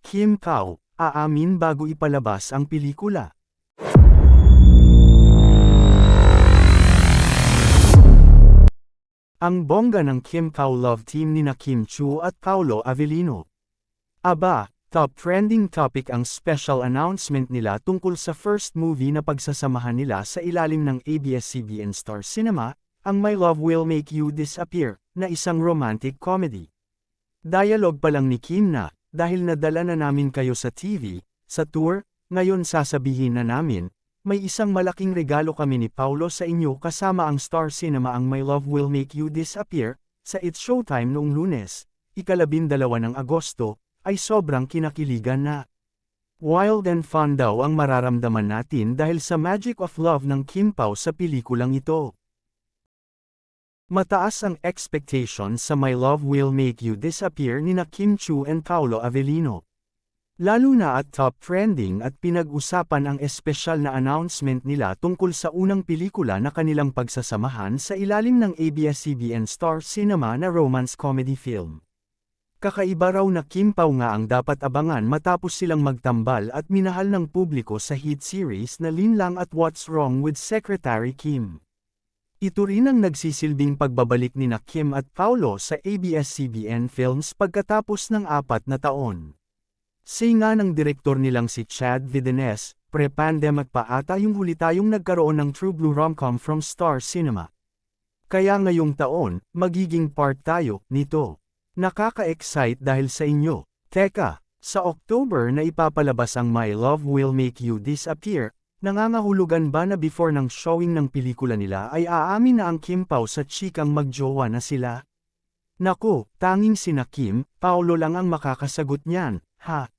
Kim Pao, aamin bago ipalabas ang pelikula. Ang bongga ng Kim Pao love team nina Kim Chiu at Paolo Avellino. Aba, top trending topic ang special announcement nila tungkol sa first movie na pagsasamahan nila sa ilalim ng ABS-CBN Star Cinema, ang My Love Will Make You Disappear, na isang romantic comedy. Dialogue pa lang ni Kim na, dahil nadala na namin kayo sa TV, sa tour, ngayon sasabihin na namin, may isang malaking regalo kami ni Paolo sa inyo kasama ang Star Cinema ang My Love Will Make You Disappear, sa It's Showtime noong Lunes, 12 ng Agosto, ay sobrang kinakiligan na. Wild and fun daw ang mararamdaman natin dahil sa magic of love ng Kim Pao sa pelikulang ito. Mataas ang expectation sa My Love Will Make You Disappear nina Kim Chiu and Paolo Avellino. Lalo na at top trending at pinag-usapan ang espesyal na announcement nila tungkol sa unang pelikula na kanilang pagsasamahan sa ilalim ng ABS-CBN Star Cinema na romance comedy film. Kakaiba raw na Kim Pao nga ang dapat abangan matapos silang magtambal at minahal ng publiko sa hit series na Linlang at What's Wrong with Secretary Kim. Ito rin ang nagsisilbing pagbabalik nina Kim at Paolo sa ABS-CBN Films pagkatapos ng 4 na taon. Say nga ng direktor nilang si Chad Vidines, pre-pandemic pa ata yung huli tayong nagkaroon ng True Blue rom-com from Star Cinema. Kaya ngayong taon, magiging part tayo nito. Nakaka-excite dahil sa inyo. Teka, sa October na ipapalabas ang My Love Will Make You Disappear, nangangahulugan ba na before ng showing ng pelikula nila ay aamin na ang Kim Pao sa chikang magjowa na sila? Naku, tanging sina Kim, Paolo lang ang makakasagot niyan, ha?